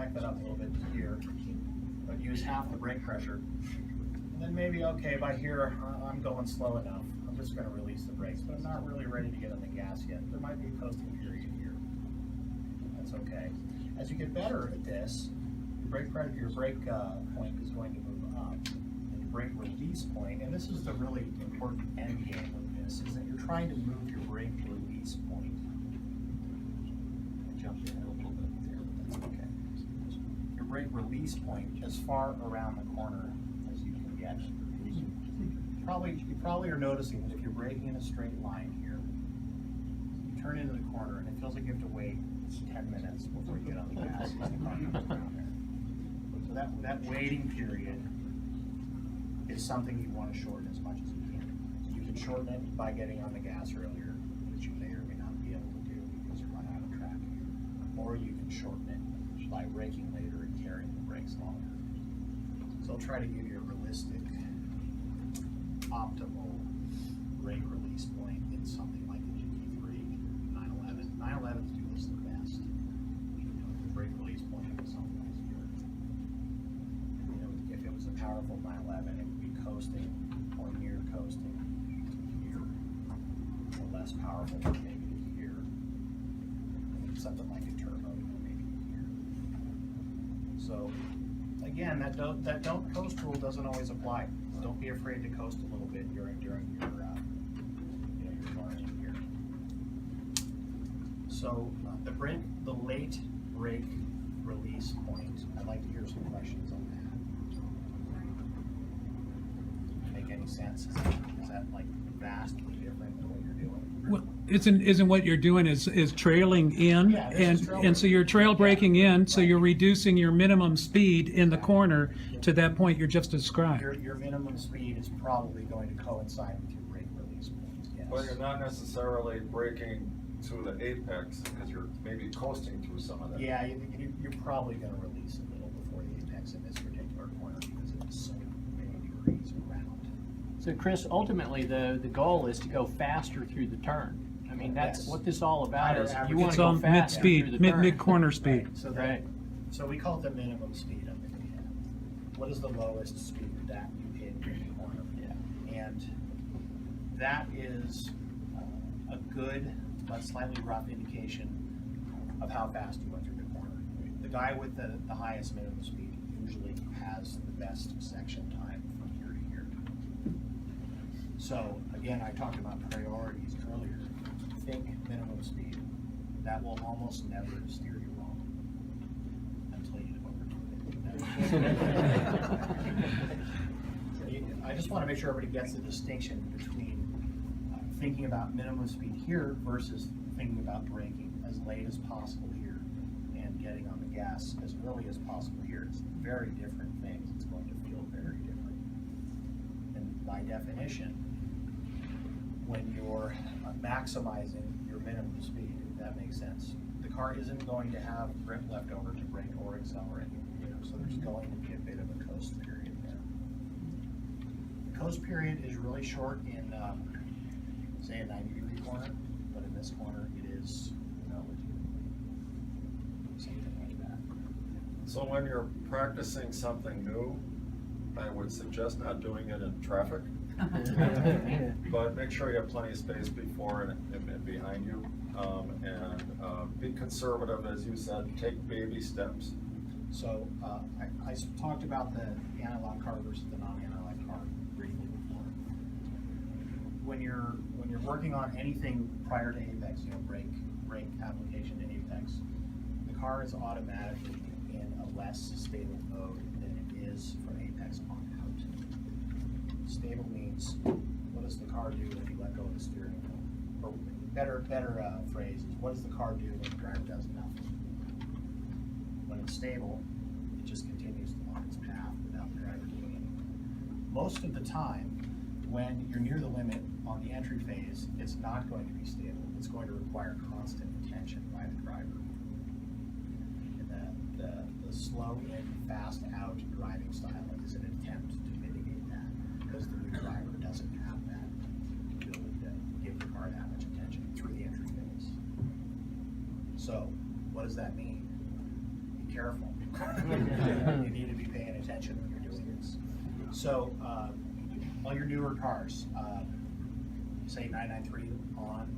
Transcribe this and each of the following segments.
back that up a little bit here, but use half the brake pressure. And then maybe, okay, by here, I'm going slow enough. I'm just gonna release the brakes, but I'm not really ready to get on the gas yet. There might be a coasting period here. That's okay. As you get better at this, your brake point is going to move up. And your brake release point, and this is the really important end game of this, is that you're trying to move your brake release point. I jumped ahead a little bit there, but that's okay. Your brake release point as far around the corner as you can get. You probably are noticing that if you're braking in a straight line here, you turn into the corner and it feels like you have to wait 10 minutes before you get on the gas as the car comes around there. So that waiting period is something you want to shorten as much as you can. You can shorten it by getting on the gas earlier, which you may or may not be able to do because you run out of track. Or you can shorten it by braking later and carrying the brakes longer. So I'll try to give you a realistic, optimal brake release point in something like a GT3 911. 911s do this the best. The brake release point is something like here. If it was a powerful 911, it would be coasting or near coasting here. Or less powerful, maybe here. Something like a turbo, maybe here. So again, that don't coast rule doesn't always apply. Don't be afraid to coast a little bit during your learning here. So the late brake release point. I'd like to hear some questions on that. Make any sense? Is that like vastly different than what you're doing? Well, isn't what you're doing is trailing in, Yeah, this is trail and so you're trail braking in, so right. you're reducing your minimum speed in the corner to that point you just described. Your minimum speed is probably going to coincide with your brake release point. Yes. Well, you're not necessarily braking to the apex because you're maybe coasting through some of that. Yeah, you're probably going to release a little before the apex in this particular corner because it is so many degrees around. So Chris, ultimately the goal is to go faster through the turn. I mean, that's Yes. what this all about is you want It's to all go faster through mid-speed, the turn. mid-corner speed. Right. Right. So we call it the minimum speed of the van. What is the lowest speed that you hit in the corner? Yeah. And that is a good but slightly rough indication of how fast you went through the corner. The guy with the highest minimum speed usually has the best section time from here to here. So again, I talked about priorities earlier. Think minimum speed. That will almost never steer you wrong until you overdo it. I just want to make sure everybody gets the distinction between thinking about minimum speed here versus thinking about braking as late as possible here and getting on the gas as early as possible here. It's very different things. It's going to feel very different. And by definition, when you're maximizing your minimum speed, if that makes sense, the car isn't going to have grip left over to brake or accelerate. So there's going to be a bit of a coast period there. The coast period is really short in, say, a 90-degree corner, but in this corner it is, something like that. So when you're practicing something new, I would suggest not doing it in traffic. But make sure you have plenty of space before and behind you, and be conservative, as you said. Take baby steps. So I talked about the analog car versus the non-analog car briefly before. When you're working on anything prior to apex, brake application to apex, the car is automatically in a less stable mode than it is from apex on out. Stable means, what does the car do when you let go of the steering wheel? Or better phrase is, what does the car do when the driver does nothing? When it's stable, it just continues on its path without the driver doing anything. Most of the time, when you're near the limit on the entry phase, it's not going to be stable. It's going to require constant attention by the driver. And the slow in, fast out driving style is an attempt to mitigate that, because the new driver doesn't have that ability to give the car that much attention through the entry phase. So, what does that mean? Be careful. You need to be paying attention when you're doing this. So, all your newer cars, say 993 on,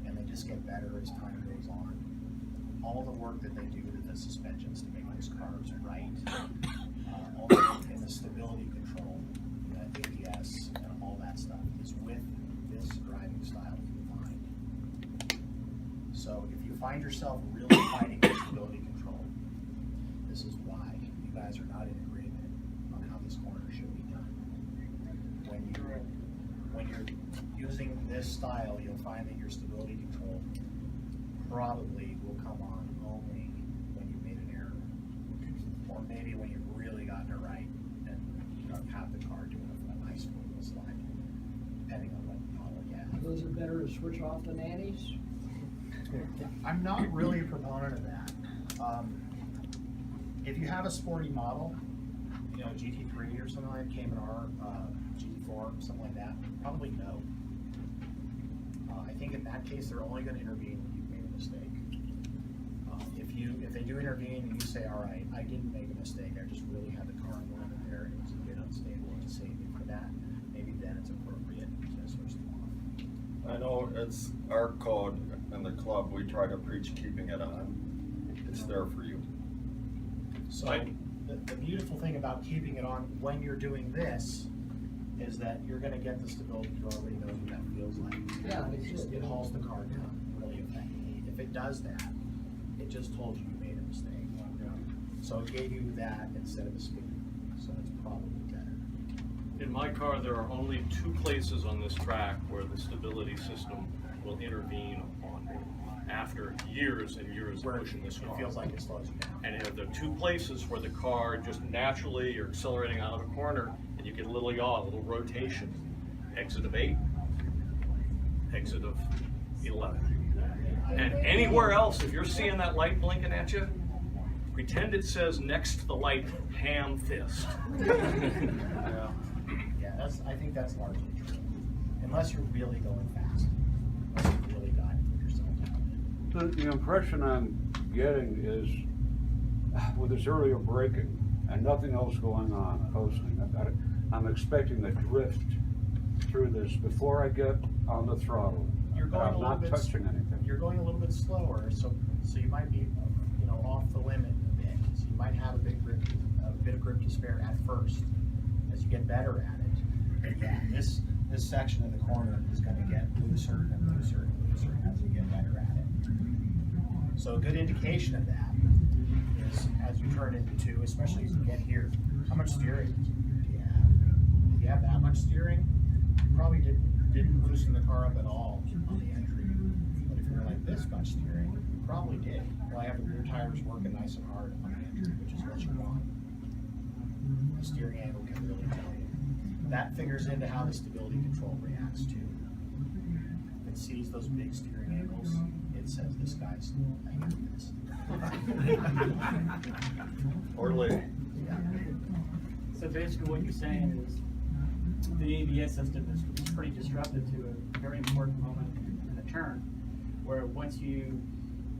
and they just get better as time goes on. All the work that they do to the suspensions to make those cars right, all the work in the stability control, ABS, and all that stuff is with this driving style in mind. So if you find yourself really fighting with stability control, this is why you guys are not in agreement on how this corner should be done. When you're using this style, you'll find that your stability control probably will come on only when you made an error, or maybe when you've really gotten it right and you don't have the car doing a nice full slide, depending on what model you have. So is it better to switch off the nannies? I'm not really a proponent of that. If you have a sporty model, you know, GT3 or something like that, came in our GT4, something like that, probably no. I think in that case, they're only going to intervene when you've made a mistake. If they do intervene and you say, all right, I didn't make a mistake, I just really had the car in the limit there and it was a bit unstable and to save me for that, maybe then it's appropriate to switch them off. I know it's our code in the club, we try to preach keeping it on. It's there for you. So the beautiful thing about keeping it on when you're doing this is that you're going to get the stability control. Everybody knows what that feels like. Yeah, It hauls the car down really effectively. If it does that, it just told you you made a mistake. So it gave you that instead of a speed. So it's probably better. In my car, there are only 2 places on this track where the stability system will intervene on me after years and years Where of pushing this car. it feels like it slows you down. And there are 2 places where the car just naturally, you're accelerating out of a corner and you get a little yaw, a little rotation. Exit of 8, exit of 11. And anywhere else, if you're seeing that light blinking at you, pretend it says next to the light, ham fist. Yeah. Yeah, I think that's largely true. Unless you're really going fast. Unless you really got to put yourself down. The impression I'm getting is with this earlier braking and nothing else going on, coasting, I'm expecting the drift through this before I get on the throttle. You're going a I'm little not bit touching anything. You're going a little bit slower, so you might be, you know, off the limit a bit. So you might have a bit of grip to spare at first. As you get better at it, and yeah, this section of the corner is going to get looser and looser and looser as you get better at it. So a good indication of that is as you turn into 2, especially as you get here, how much steering do you have? If you have that much steering, you probably didn't loosen the car up at all on the entry. But if you're like this much steering, you probably did. You probably have the rear tires working nice and hard on the entry, which is what you want. The steering angle can really tell you. That figures into how the stability control reacts too. If it sees those big steering angles, it says this guy's I hate this. Or late. Yeah. So basically what you're saying is the ABS system is pretty disruptive to a very important moment in the turn, where once you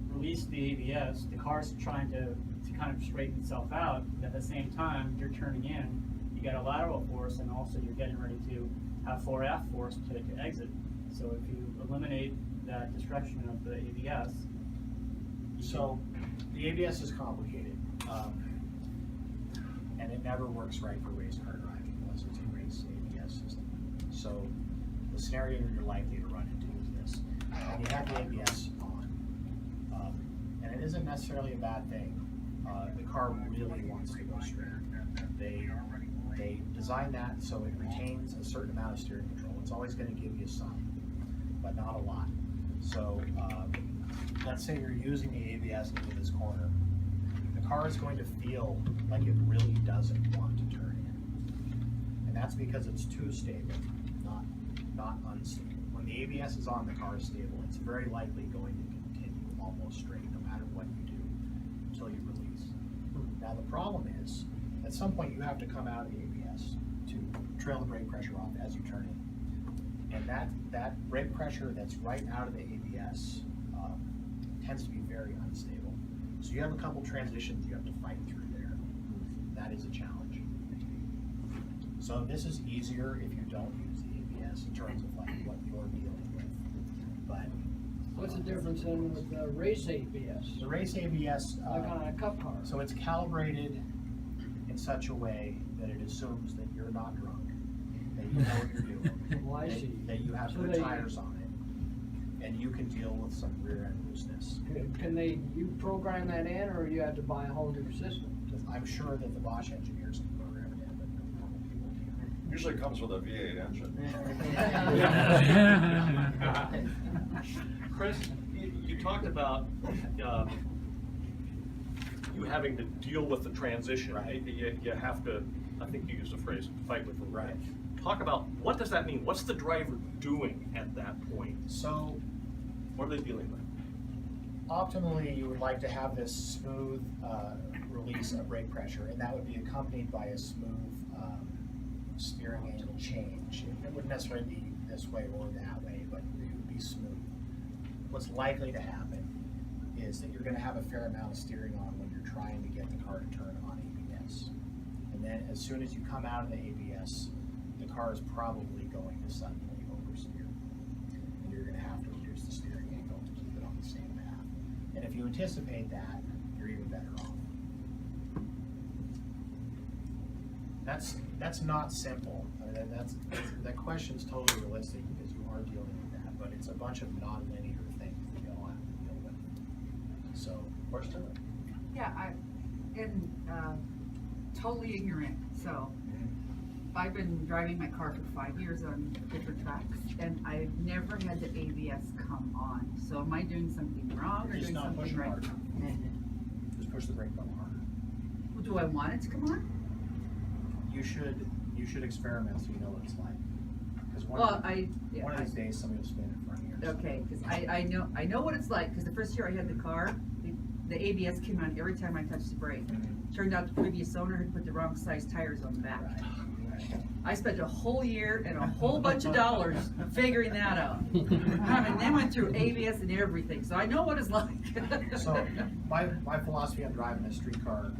release the ABS, the car's trying to kind of straighten itself out. At the same time, you're turning in, you got a lateral force, and also you're getting ready to have fore-aft force to exit. So if you eliminate that disruption of the ABS, So the ABS is complicated, and it never works right for race car driving unless it's a race ABS system. So the scenario you're likely to run into is this: when you have the ABS on, and it isn't necessarily a bad thing. The car really wants to go straight. They design that so it retains a certain amount of steering control. It's always going to give you some, but not a lot. So let's say you're using the ABS into this corner. The car is going to feel like it really doesn't want to turn in. And that's because it's too stable, not unstable. When the ABS is on, the car is stable. It's very likely going to continue almost straight no matter what you do until you release. Now the problem is, at some point you have to come out of the ABS to trail the brake pressure off as you turn in. And that brake pressure that's right out of the ABS tends to be very unstable. So you have a couple transitions you have to fight through there. That is a challenge. So this is easier if you don't use the ABS in terms of like what you're dealing with. But What's the difference then with the race ABS? the race ABS, Like on a cup car? so it's calibrated in such a way that it assumes that you're not drunk, that you know what you're doing. Well, I that- see. That you have So good they- tires on it, and you can deal with some rear end looseness. You program that in, or you have to buy a whole new system? I'm sure that the Bosch engineers can program it in, but normal people can't. Usually comes with a V8 engine. Chris, you talked about, you having to deal with the transition. Right. You have to, I think you used the phrase, fight with the Right. wind. Talk about, what does that mean? What's the driver doing at that point? So What are they dealing with? optimally, you would like to have this smooth release of brake pressure, and that would be accompanied by a smooth steering angle change. It wouldn't necessarily be this way or that way, but it would be smooth. What's likely to happen is that you're going to have a fair amount of steering on when you're trying to get the car to turn on ABS. And then as soon as you come out of the ABS, the car is probably going to suddenly oversteer. And you're going to have to reduce the steering angle to keep it on the same path. And if you anticipate that, you're even better off. That's not simple. I mean, that question's totally realistic because you are dealing with that, but it's a bunch of non-linear things that you'll have to deal with. So, Question? Yeah, I'm totally ignorant, so I've been driving my car for 5 years on different tracks, and I've never had the ABS come on. So am I doing something wrong or you're just doing not something pushing right? hard enough. Just push the brake pedal harder. Well, do I want it to come on? You should experiment so you know what it's like. Because Well, one of I- these days somebody will spin in front of you. or Okay, because something. I know what it's like, because the first year I had the car, the ABS came on every time I touched the brake. Turned out the previous owner had put the wrong size tires on the back. Right. I spent a whole year and a whole bunch of dollars figuring that out. And then went through ABS and everything, so I know what it's like. So my philosophy on driving a streetcar,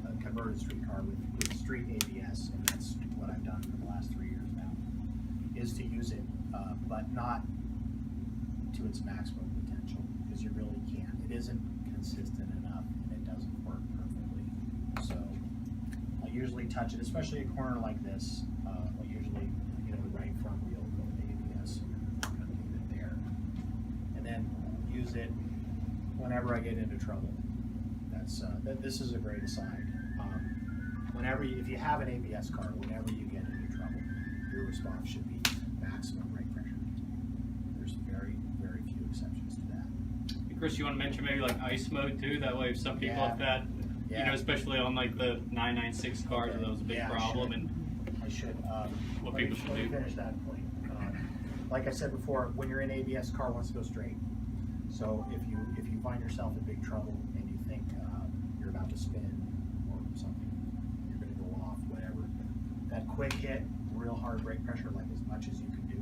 a converted streetcar with street ABS, and that's what I've done for the last 3 years now, is to use it, but not to its maximum potential, because you really can't. It isn't consistent enough, and it doesn't work perfectly. So I usually touch it, especially a corner like this. I'll usually get the right front wheel, go with ABS, and kind of leave it there, and then use it whenever I get into trouble. This is a great aside. If you have an ABS car, whenever you get into trouble, your response should be maximum brake pressure. There's very, very few exceptions to that. Chris, you want to mention maybe like ice mode too? That way, if some people Yeah. have that, you Yeah. know, especially on like the 996 cars, Okay. that was a big Yeah, I problem. should. And I should. What let me- people should let me do. finish that point. Like I said before, when you're in ABS, car wants to go straight. So if you find yourself in big trouble and you think you're about to spin or something, you're going to go off, whatever, that quick hit, real hard brake pressure, like as much as you can do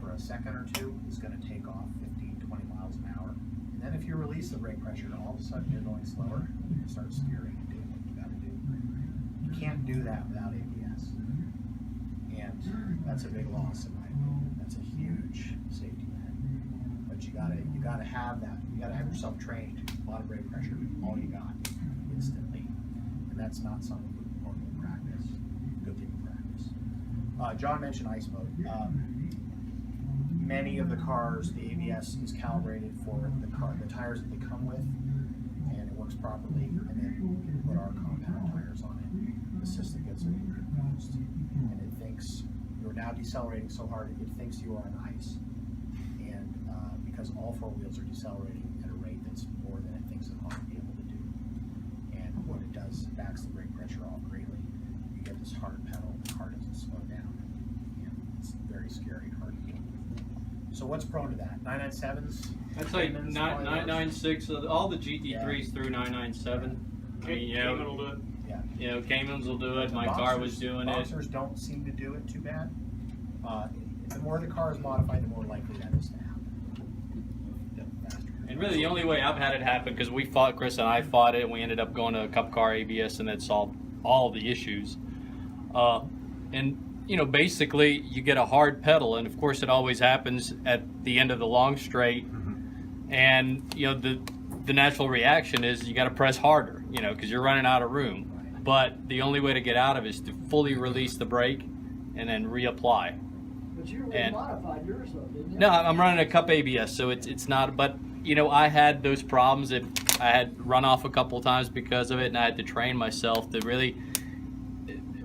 for a second or two, is going to take off 15, 20 miles an hour. And then if you release the brake pressure, all of a sudden you're going slower, you start steering and doing what you got to do. You can't do that without ABS. And that's a big loss in my opinion. That's a huge safety net. But you gotta have that. You gotta have yourself trained. A lot of brake pressure, all you got instantly. And that's not something you can normally practice. Good thing to practice. John mentioned ice mode. Many of the cars, the ABS is calibrated for the tires that they come with, and it works properly. And then you put our compound tires on it. The system gets a little confused, and it thinks you're now decelerating so hard it thinks you are on ice. And because all four wheels are decelerating at a rate that's more than it thinks it ought to be able to do. And what it does, it backs the brake pressure off greatly. You get this hard pedal, the car doesn't slow down. And it's very scary and hard to deal with. So what's prone to that? 997s? I'd say Caymans, 996, all the GT3s through 997. I mean, you Cayman know, will do it. Yeah. you know, Caymans will do it. The My car was doing it. Boxers don't seem to do it too bad. The more the car is modified, the more likely that is to happen. The faster. And really, the only way I've had it happen, because Chris and I fought it, and we ended up going to a Cup Car ABS, and it solved all the issues. And you know, basically, you get a hard pedal, and of course, it always happens at the end of the long straight. And you know, the natural reaction is you got to press harder, you know, because you're running out of room. But the only way to get out of it is to fully release the brake and then reapply. But you And- modified yours though, didn't you? No, I'm running a Cup ABS, so it's not. But you know, I had those problems that I had run off a couple of times because of it, and I had to train myself to really.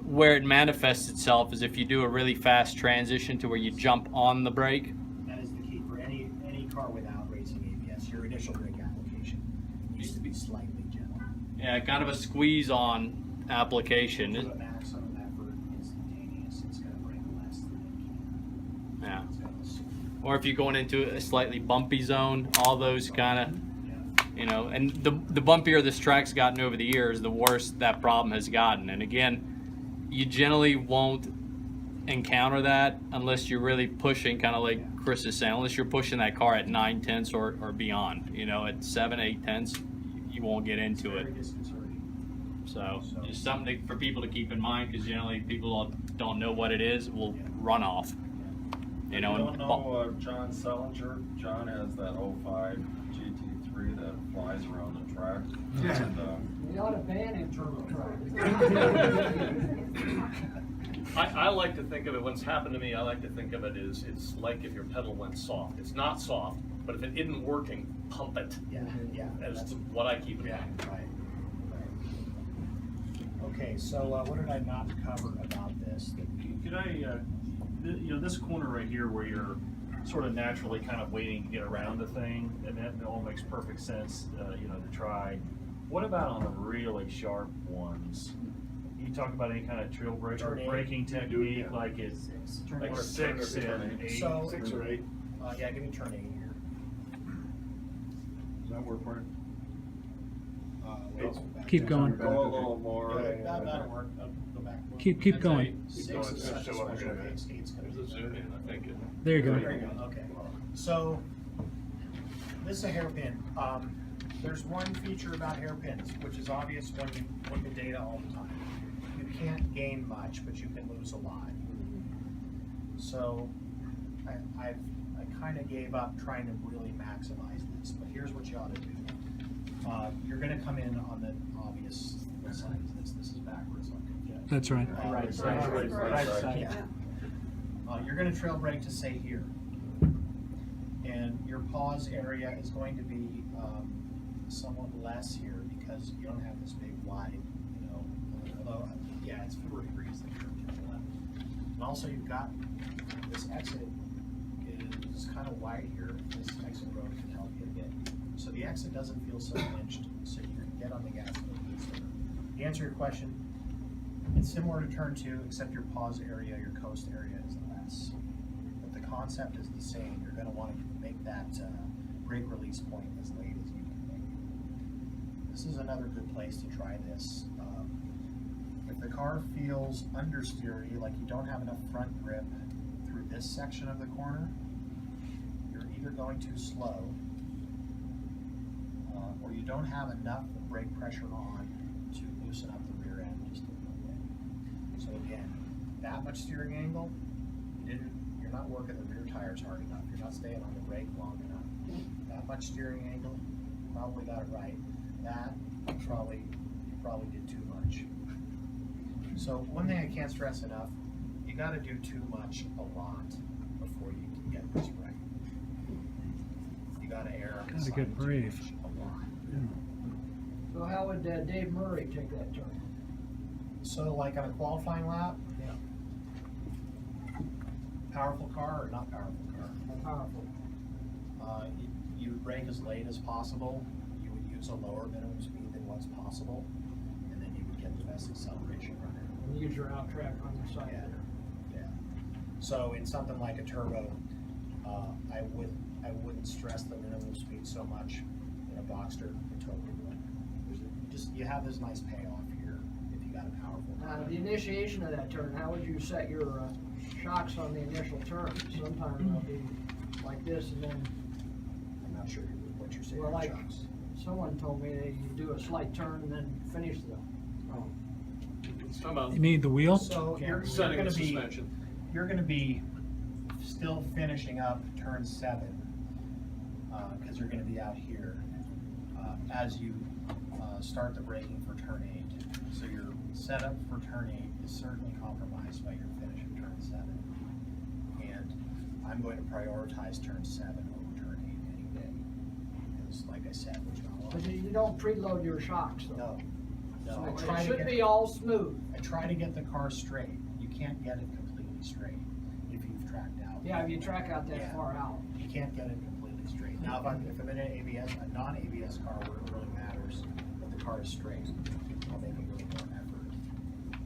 Where it manifests itself is if you do a really fast transition to where you jump on the brake. That is the key for any car without racing ABS. Your initial brake application needs to be slightly gentle. Yeah, kind of a squeeze on application. Put a maximum effort instantaneous. It's going to brake less than it can. Yeah. It's gonna Or if you're going into a slightly bumpy zone, all those kind of, you know, and the bumpier this track's gotten over the years, the worse that problem has gotten. And again, you generally won't encounter that unless you're really pushing, kind of like Chris is saying, unless you're pushing that car at 9/10 or beyond. You know, at 7/8, you won't get into very it. disconcerting. So just something for people to keep in mind, because generally people don't know what it is, will run off. You know, You don't and know John Selinger? John has that 05 GT3 that flies around the track. And, We ought to ban him turbo truck. I like to think of it, what's happened to me, I like to think of it as, it's like if your pedal went soft. It's not soft, but if it isn't working, pump it. Yeah, yeah. That's what I keep in Yeah, mind. right. Okay, so what did I not cover about this? Could I, you know, this corner right here where you're sort of naturally kind of waiting to get around the thing, and that all makes perfect sense, you know, to try. What about on the really sharp ones? You talk about any kind of trail brake or Turn eight. braking technique, like it's like Or 6 turn and 8. So- 6 or 8. Yeah, give me turn 8 here. Does that work, Mark? Let's go back Keep to- going. Go a little more. Yeah, that'll work. Go back. Keep going. 6 going. is such a Show up special here. case. 8's gonna There's a be zoom better. in, I think. There you There go. you go, okay. So, this is a hairpin. There's one feature about hairpins, which is obvious when you look at data all the time. You can't gain much, but you can lose a lot. So, I kind of gave up trying to really maximize this, but here's what you ought to do. You're gonna come in on the obvious, what side is this? This is backwards, okay. That's right. Right side. Right side. Yeah. You're gonna trail brake to say here. And your pause area is going to be somewhat less here because you don't have this big wide, you know, although, yeah, it's 4 degrees that you're to the left. And also you've got this exit is kind of wide here. This exit road can help you a bit. So the exit doesn't feel so pinched, so you can get on the gas a little bit sooner. To answer your question, it's similar to turn 2, except your pause area, your coast area is less. But the concept is the same. You're going to want to make that brake release point as late as you can make it. This is another good place to try this. If the car feels understeery, like you don't have enough front grip through this section of the corner, you're either going too slow or you don't have enough brake pressure on to loosen up the rear end just a little bit. So again, that much steering angle, you're not working the rear tires hard enough. You're not staying on the brake long enough. That much steering angle, probably got it right. That you probably did too much. So one thing I can't stress enough, you got to do too much a lot before you can get this right. You got to err on the Gotta side get of too brave. much a lot. So how would Dave Murray take that turn? So like on a qualifying lap, powerful car or not powerful car? Powerful. You would brake as late as possible. You would use a lower minimum speed than what's possible, and then you would get the best acceleration running. And use your out track on your side Yeah. there. Yeah. So in something like a turbo, I wouldn't stress the minimum speed so much in a Boxster or turbo. You have this nice payoff here if you got a powerful car. The initiation of that turn, how would you set your shocks on the initial turn? Sometimes it'll be like this and then I'm not sure you would what you're seeing Well, in like, trucks. someone told me that you do a slight turn and then finish the, It's talking about You mean the wheel? So you're setting gonna the be, suspension. you're gonna be still finishing up turn 7, cause you're gonna be out here, as you, start the braking for turn 8. So your setup for turn 8 is certainly compromised by your finish of turn 7. And I'm going to prioritize turn 7 over turn 8 any day. Because like I said, there's not a lot. but you don't preload your shocks though. No, So I it try to should get, be all smooth. I try to get the car straight. You can't get it completely straight if you've tracked out. Yeah, if you track out that Yeah. far out. You can't get it completely straight. Now, if I'm in an ABS, a non-ABS car where it really matters that the car is straight, I'll make a little more effort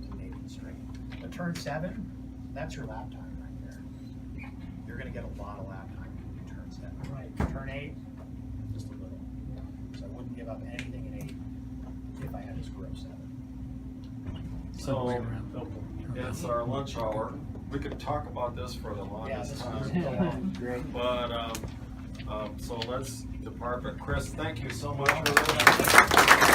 to make it straight. But turn 7, that's your lap time right there. You're gonna get a lot of lap time in turn 7. Right. Turn 8, just a little. So I wouldn't give up anything in 8 if I had to screw up 7. So, it's our lunch hour. We could talk about this for the longest this time. is- Great. But, so let's depart, but Chris, thank you so much for